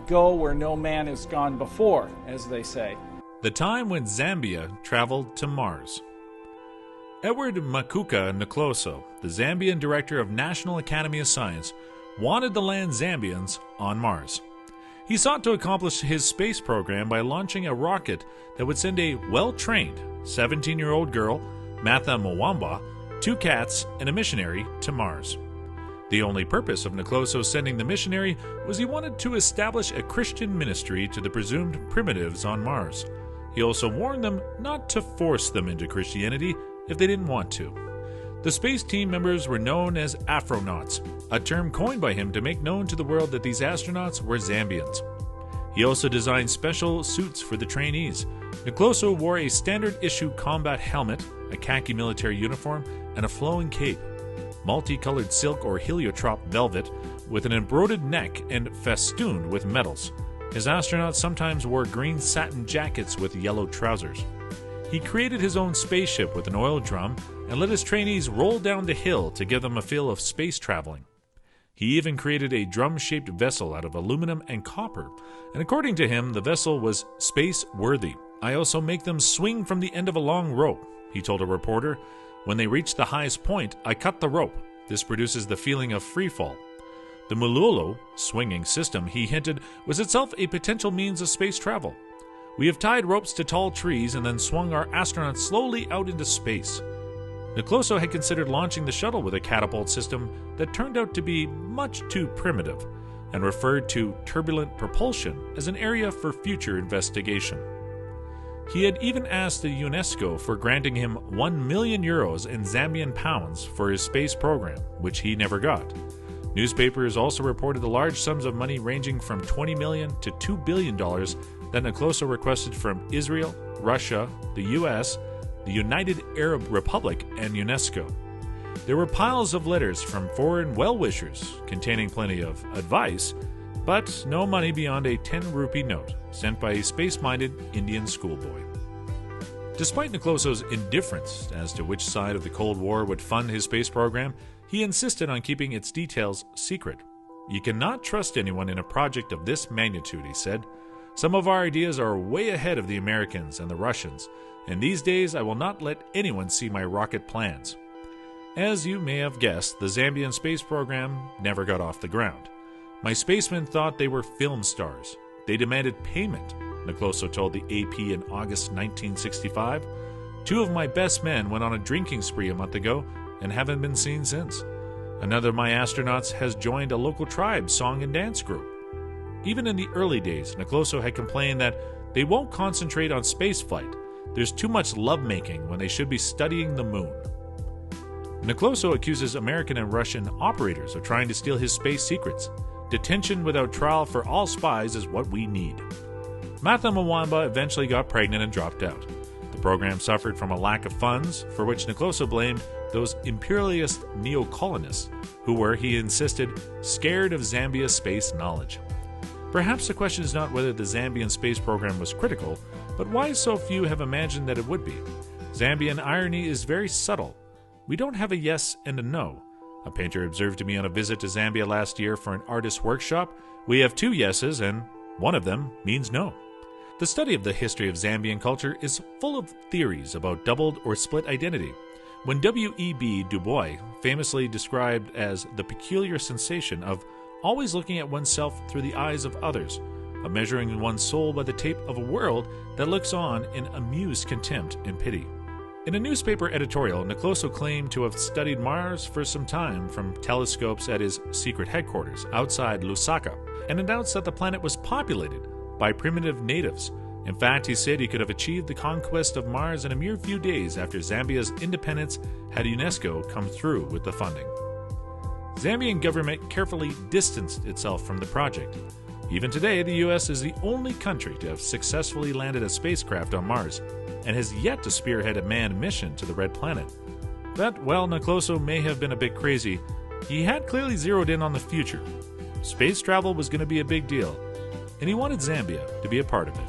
Go where no man has gone before, as they say. The time when Zambia traveled to Mars. Edward Makuka Nkloso, the Zambian director of National Academy of Science, wanted to land Zambians on Mars. He sought to accomplish his space program by launching a rocket that would send a well-trained 17-year-old girl, Martha Mwamba, 2 cats, and a missionary to Mars. The only purpose of Nkloso sending the missionary was he wanted to establish a Christian ministry to the presumed primitives on Mars. He also warned them not to force them into Christianity if they didn't want to. The space team members were known as Afronauts, a term coined by him to make known to the world that these astronauts were Zambians. He also designed special suits for the trainees. Nkloso wore a standard-issue combat helmet, a khaki military uniform, and a flowing cape. Multicolored silk or heliotrope velvet with an embroidered neck and festooned with medals. His astronauts sometimes wore green satin jackets with yellow trousers. He created his own spaceship with an oil drum and let his trainees roll down the hill to give them a feel of space traveling. He even created a drum-shaped vessel out of aluminum and copper, and according to him, the vessel was space-worthy. "I also make them swing from the end of a long rope," he told a reporter. "When they reach the highest point, I cut the rope. This produces the feeling of free fall." The Mulolo, swinging system, he hinted, was itself a potential means of space travel. "We have tied ropes to tall trees and then swung our astronauts slowly out into space." Nkloso had considered launching the shuttle with a catapult system that turned out to be much too primitive, and referred to turbulent propulsion as an area for future investigation. He had even asked the UNESCO for granting him €1 million in Zambian pounds for his space program, which he never got. Newspapers also reported the large sums of money ranging from $20 million to $2 billion that Nkloso requested from Israel, Russia, the US, the United Arab Republic, and UNESCO. There were piles of letters from foreign well-wishers containing plenty of advice, but no money beyond a 10-rupee note sent by a space-minded Indian schoolboy. Despite Nkloso's indifference as to which side of the Cold War would fund his space program, he insisted on keeping its details secret. "You cannot trust anyone in a project of this magnitude," he said. "Some of our ideas are way ahead of the Americans and the Russians, and these days I will not let anyone see my rocket plans." As you may have guessed, the Zambian space program never got off the ground. "My spacemen thought they were film stars. They demanded payment," Nkloso told the AP in August 1965. "2 of my best men went on a drinking spree a month ago and haven't been seen since. Another of my astronauts has joined a local tribe's song and dance group." Even in the early days, Nkloso had complained that they won't concentrate on spaceflight. There's too much lovemaking when they should be studying the moon. Nkloso accuses American and Russian operators of trying to steal his space secrets. "Detention without trial for all spies is what we need." Martha Mwamba eventually got pregnant and dropped out. The program suffered from a lack of funds, for which Nkloso blamed those imperialist neo-colonists who were, he insisted, scared of Zambia's space knowledge. Perhaps the question is not whether the Zambian space program was critical, but why so few have imagined that it would be. Zambian irony is very subtle. We don't have a yes and a no. A painter observed to me on a visit to Zambia last year for an artist workshop. "We have 2 yeses, and one of them means no." The study of the history of Zambian culture is full of theories about doubled or split identity. When W.E.B. Du Bois famously described as the peculiar sensation of always looking at oneself through the eyes of others, of measuring one's soul by the tape of a world that looks on in amused contempt and pity. In a newspaper editorial, Nkloso claimed to have studied Mars for some time from telescopes at his secret headquarters outside Lusaka, and announced that the planet was populated by primitive natives. In fact, he said he could have achieved the conquest of Mars in a mere few days after Zambia's independence had UNESCO come through with the funding. Zambian government carefully distanced itself from the project. Even today, the US is the only country to have successfully landed a spacecraft on Mars, and has yet to spearhead a manned mission to the Red Planet. But while Nkloso may have been a bit crazy, he had clearly zeroed in on the future. Space travel was going to be a big deal, and he wanted Zambia to be a part of it.